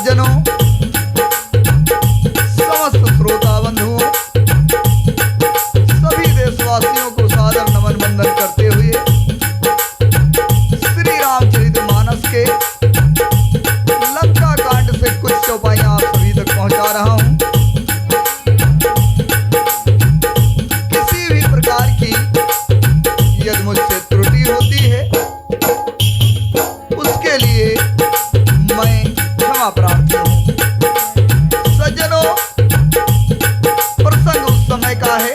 सज्जनों, समस्त श्रोता बंधुओं, सभी देशवासियों को सादर नमन वंदन करते हुए श्री रामचरितमानस के लंका कांड से कुछ चौपाइयां आप सभी तक पहुंचा रहा हूं। किसी भी प्रकार की यदि मुझसे त्रुटि होती है उसके लिए मैं क्षमा प्रार्थी हूं। सज्जनों, प्रसंग उस समय का है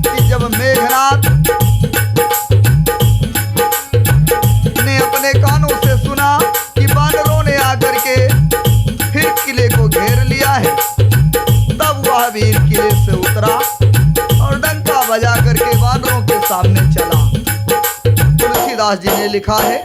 कि जब मेघनाथ ने अपने कानों से सुना कि बानरों ने आकर के फिर किले को घेर लिया है, तब वह वीर किले से उतरा और डंका बजा करके बानरों के सामने चला। तुलसीदास जी ने लिखा है,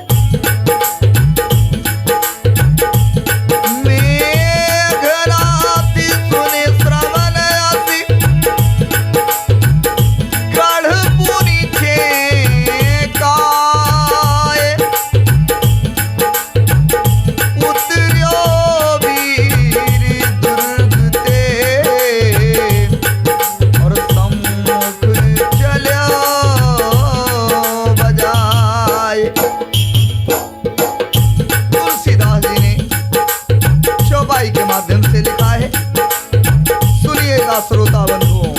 के माध्यम से लिखा है। सुनिएगा श्रोता बंधुओं।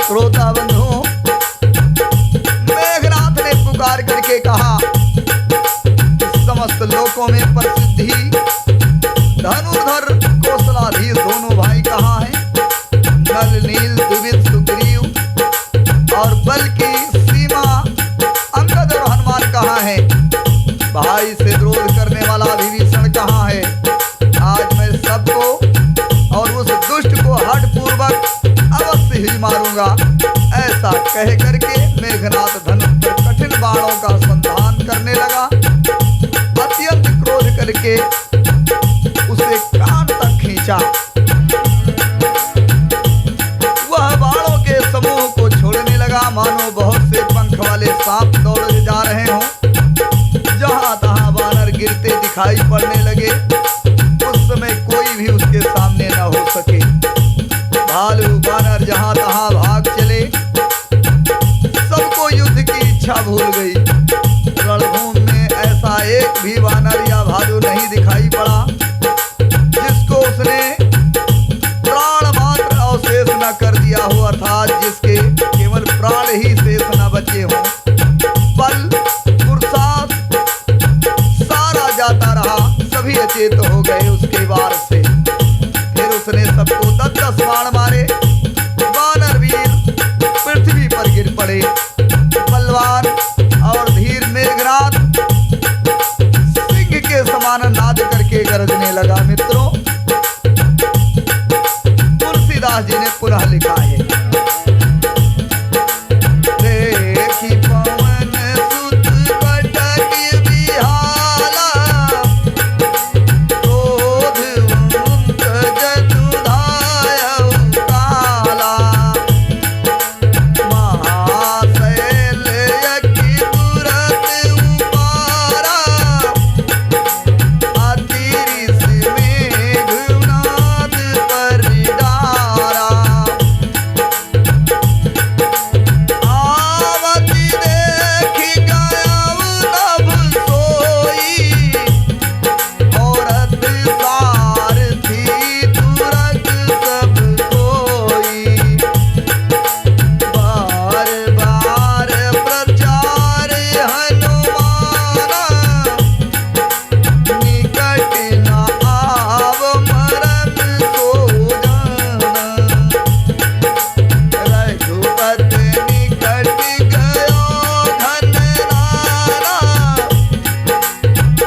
श्रोता बंधुओं, मेघनाथ ने पुकार करके कहा, समस्त लोकों में प्रसिद्धि धनुर्धर कौशलाधीश दोनों भाई कहाँ हैं? नल नील द्विविद सुग्रीव और बल की सीमा अंगद और हनुमान कहाँ हैं? भाई से विरोध करने वाला विभीषण कहाँ है? आज मैं सबको और उस दुष्ट को हठ पूर्वक अवश्य ही मारूंगा। ऐसा कह करके मेघनाथ धनुष पर कठिन बाणों का संधान करने लगा। अत्यंत क्रोध करके उसे कान तक खींचा। वह बाणों के समूह को छोड़ने लगा, मानो बहुत से पंख वाले सांप दौड़ जा रहे हों। जहां तहां बानर गिरते दिखाई पड़ने लगे। उस समय कोई भी उसके सामने न हो सके। भालू बानर जहां तहां भाग चले। सबको युद्ध की इच्छा भूल गई। रणभूमि में ऐसा एक भी बानर या भालू नहीं दिखाई पड़ा जिसको उसने प्राण मात्र अवशेष न कर दिया हो, अर्थात जिसके केवल प्राण ही शेष न बचे हों। बल पुरुषार्थ सारा जाता रहा, सभी अचेत हो गए उसके वार से। फिर उसने सबको 10-10 बाण मारे। वानर वीर पृथ्वी पर गिर पड़े। बलवान और धीर मेघनाद सिंह के समान नाद करके गरजने लगा। मित्रों, तुलसीदास जी ने पुनः लिखा है, देखी पवन सुत कटक बिहाला, क्रोध उन्त जदुधायउ काला, महाशैल यज्ञ तुरत उपारा, अति ऋषि मेघनाद पर डारा। आवति देखि गयउ नभ सोई, औरत सारथी तुरत सब कोई। बार बार प्रचार हनुमाना, निकट न आव मरन सो जाना। रघुपति निकट गयो घन नारा,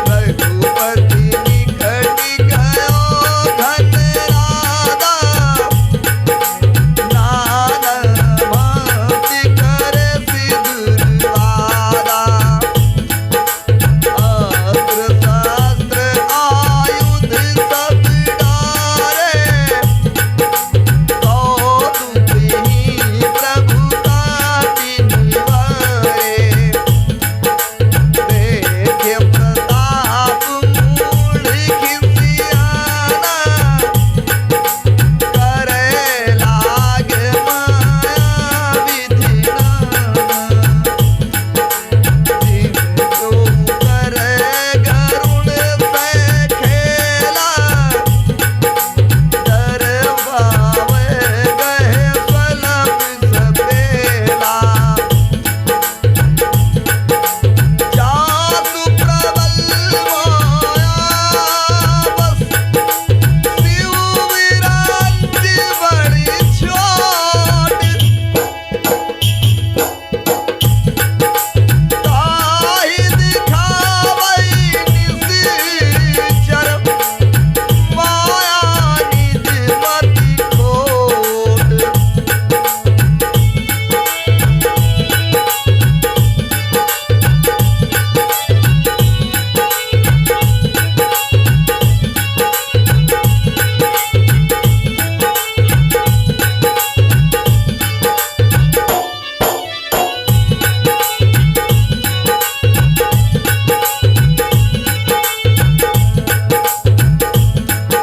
रघुपति निकट गयो घन नादा, नाना भांति करे सिदुर्वादा। अस्त्र शस्त्र आयुध सब डारे, कौतुकहि प्रभु काटि निवारे। देखे प्रताप मूढ़ खिसियाना, करे लागे माया विधि नाना। जिनको करे गरुड़ से खेला, डरवावे गए स्वलभ सपेला। जादू प्रबल माया बस, शिव विराट बड़ी छोट। ताहि दिखावै निश्चर, माया निज मति खोट।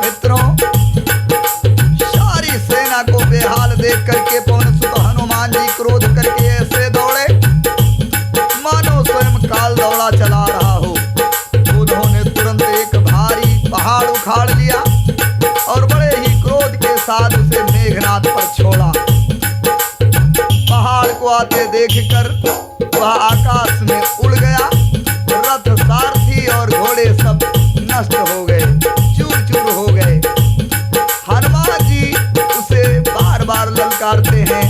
मित्रों, सारी सेना को बेहाल देख करके पवन सुत हनुमान जी क्रोध करके ऐसे दौड़े मानो स्वयं काल दौड़ा चला रहा हो। उन्होंने तुरंत एक भारी पहाड़ उखाड़ लिया और बड़े ही क्रोध के साथ उसे मेघनाद पर छोड़ा। पहाड़ को आते देखकर वह आकाश में उड़ गया। रथ सारथी और घोड़े सब नष्ट हो गए, चूर चूर हो गए। हनुमान जी उसे बार बार ललकारते हैं,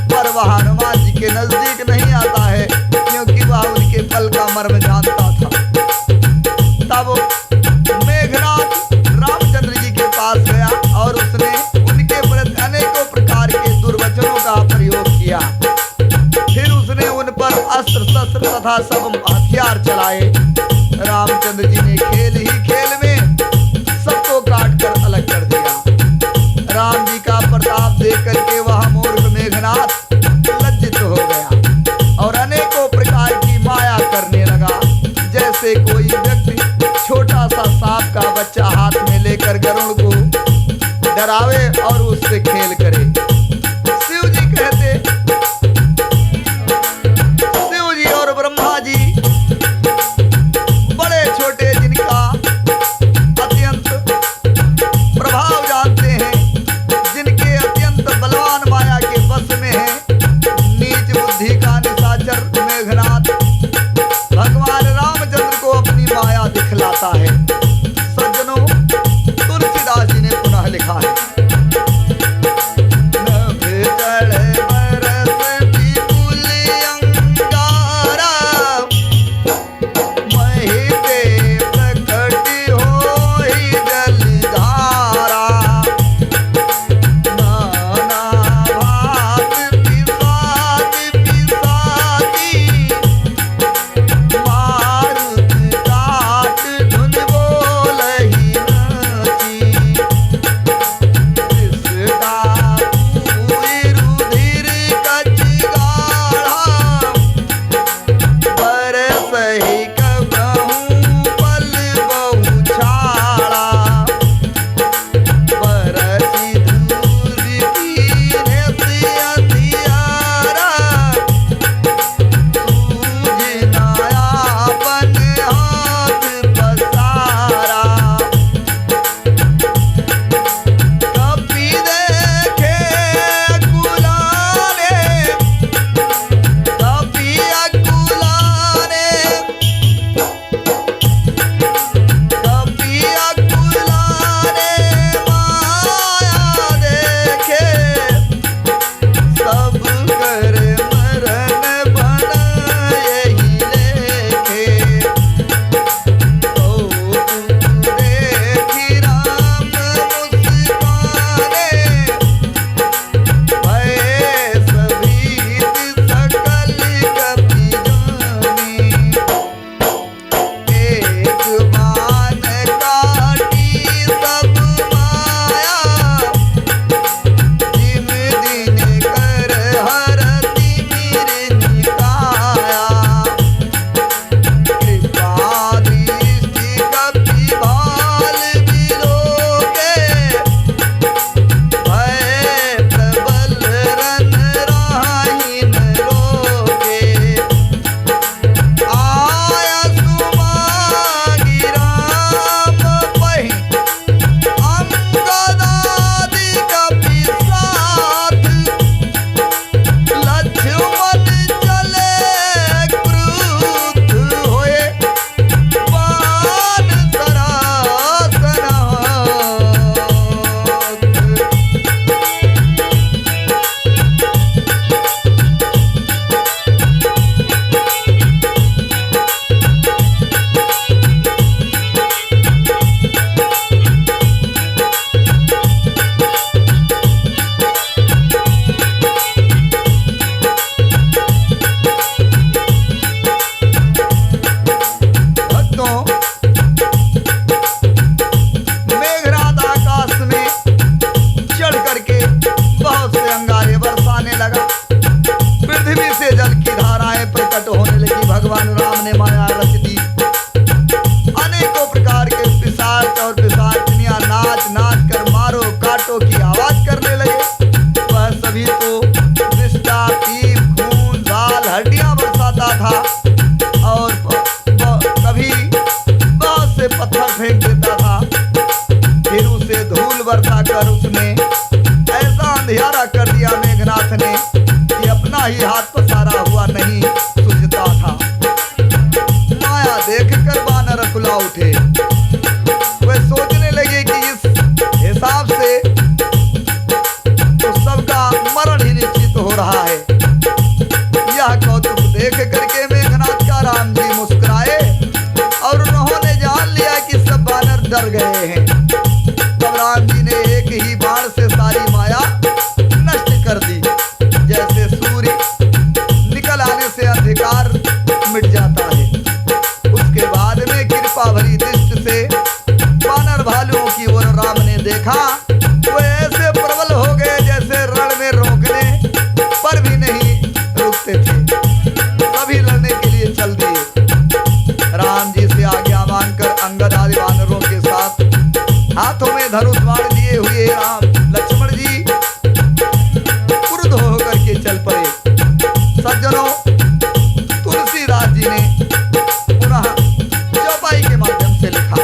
पर वह हनुमान जी के नजदीक नहीं आता है, क्योंकि वह उनके बल का मर्म जानता था। तब मेघनाद रामचंद्र जी के पास गया और उसने उनके प्रति अनेकों प्रकार के दुर्वचनों का प्रयोग किया। फिर उसने उन पर अस्त्र शस्त्र तथा सब हथियार चलाए। रामचंद्र जी ने खेल ही खेल में कोई व्यक्ति छोटा सा सांप का बच्चा हाथ में लेकर गरुड़ को डरावे और उससे खेल करे। शिव जी कहते, शिव जी और ब्रह्मा जी बड़े छोटे जिनका अत्यंत प्रभाव जानते हैं, जिनके अत्यंत बलवान माया के वश में है, नीच बुद्धि का निशाचर मेघनाथ भगवान रामचंद्र को अपनी माया दिखलाता है। सज्जनों, तुलसीदास जी ने पुनः लिखा है, कर उसने ऐसा अंधियारा कर दिया मेघनाथ ने कि अपना ही हाथ पसारा हुआ नहीं सूझता था। माया देखकर वानर खुला उठे। वे सोचने लगे कि इस हिसाब से तो सबका मरण ही निश्चित हो रहा है। यह कौतुक देख करके मेघनाथ का राम जी मुस्कुराए और उन्होंने जान लिया कि सब वानर डर गए हैं। तब राम जी ने एक ही बाण से सारी माया नष्ट कर दी। जैसे सूर्य निकल आने से अंधकार मिट जाता है। उसके बाद में कृपा भरी दृष्टि से वानर भालुओं की ओर राम ने देखा। वो ऐसे प्रबल हो गए जैसे रण में रोकने पर भी नहीं रुकते थे। सभी लड़ने के लिए चल दिए। राम जी से धनुष बाण लिए हुए राम लक्ष्मण जी क्रुद्ध होकर के चल पड़े। सज्जनों, तुलसीदास जी ने पुनः चौपाई के माध्यम से लिखा,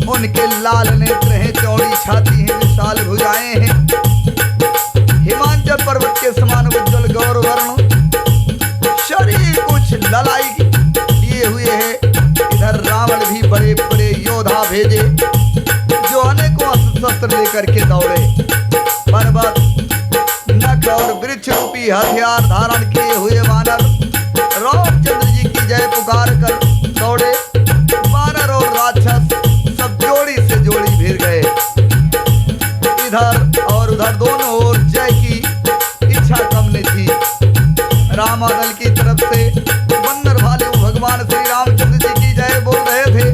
उनके लाल नेत्र हैं, चौड़ी छाती हैं, विशाल भुजाएं हैं, हिमाचल पर्वत के समान उज्जवल गौर वर्ण, शरीर कुछ ललाई लिए हुए है। इधर रावण भी बड़े बड़े योद्धा भेजे जो अनेकों शस्त्र लेकर के दौड़े। पर्वत, नख और वृक्ष रूपी हथियार धारण किए हुए वानर रामचंद्र जी की जय पुकार कर दौड़े। वानर और राक्षस सब जोड़ी से जोड़ी भिड़ गए। इधर और उधर दोनों ओर जय की इच्छा कम न थी। रामादल की तरफ से बन्नर भालू भगवान श्री रामचंद्र जी की जय बोल रहे थे।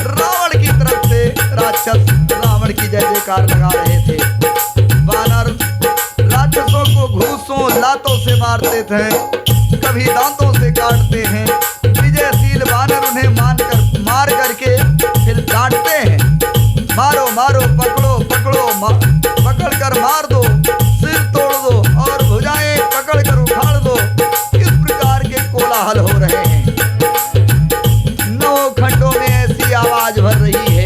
रावण की तरफ से राक्षस रावण की जय जयकार लगा रहे थे। वानर राक्षसों को घूसों लातों से मारते थे, कभी दांतों से काटते हैं। विजयशील वानर उन्हें मार करके फिर डांटते हैं, मारो मारो, पकड़ो पकड़ो, पकड़ कर मार दो, सिर तोड़ दो और भुजाएं पकड़ कर उखाड़ दो। इस प्रकार के कोलाहल हो रहे हैं। नौ खंडों में ऐसी आवाज भर रही है।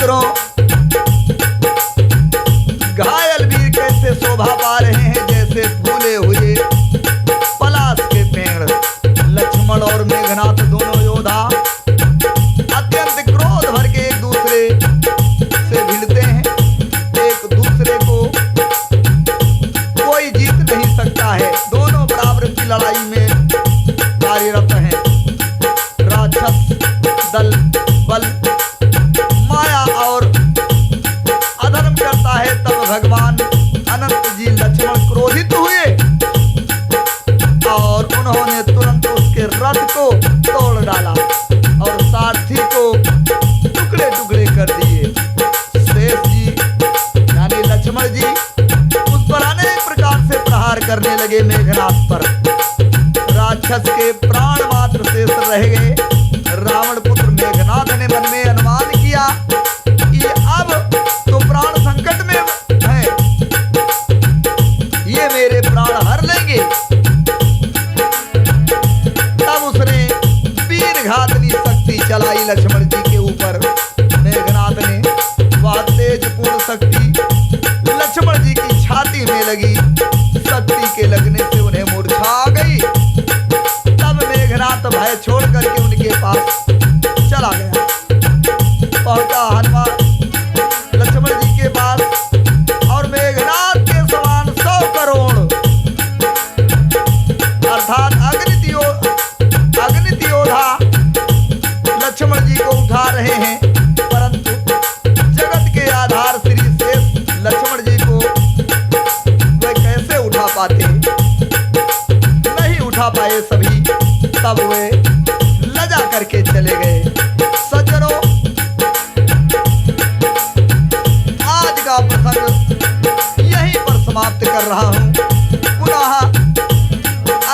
मित्रों, घायल वीर कैसे शोभा पा रहे हैं जैसे फूले हुए पलाश के पेड़। लक्ष्मण और मेघनाथ दोनों योद्धा अत्यंत क्रोध भर के एक दूसरे से भिड़ते हैं। एक दूसरे को कोई जीत नहीं सकता है। दोनों बराबर की लड़ाई में कार्यरत हैं। राक्षस दल बल माया और अधर्म करता है। तब भगवान अनंत जी लक्ष्मण क्रोधित हुए और उन्होंने तुरंत उसके रथ को तोड़ डाला और सारथी को टुकड़े टुकड़े कर दिए। शेष जी यानी लक्ष्मण जी उस पर अनेक प्रकार से प्रहार करने लगे मेघनाथ पर। राक्षस के प्राण मात्र शेष रह गए। रावण पुत्र मेघनाथ ने मन में अनुमान किया कि अब तो प्राण संकट में है, ये मेरे प्राण हर लेंगे। तब उसने वीरघातनी शक्ति चलाई लक्ष्मण जी के ऊपर। मेघनाथ ने वह तेजपूर्ण शक्ति लक्ष्मण जी की छाती में लगी। शक्ति के लगने से उन्हें मूर्छा आ गई। तब मेघनाथ भय छोड़ करके उनके पास चला गया। पहुंचा हनुमान लक्ष्मण जी के पास और मेघनाथ के समान 100 करोड़ अर्थात अगणित योद्धा लक्ष्मण जी को उठा रहे हैं, परंतु जगत के आधार श्री शेष लक्ष्मण जी को वे कैसे उठा पाते? नहीं उठा पाए सभी। तब वे लजा करके चले गए। सज्जनों, आज का प्रसंग यहीं पर समाप्त कर रहा हूं। पुनः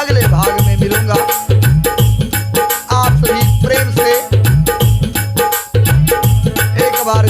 अगले भाग में मिलूंगा। आप सभी प्रेम से एक बार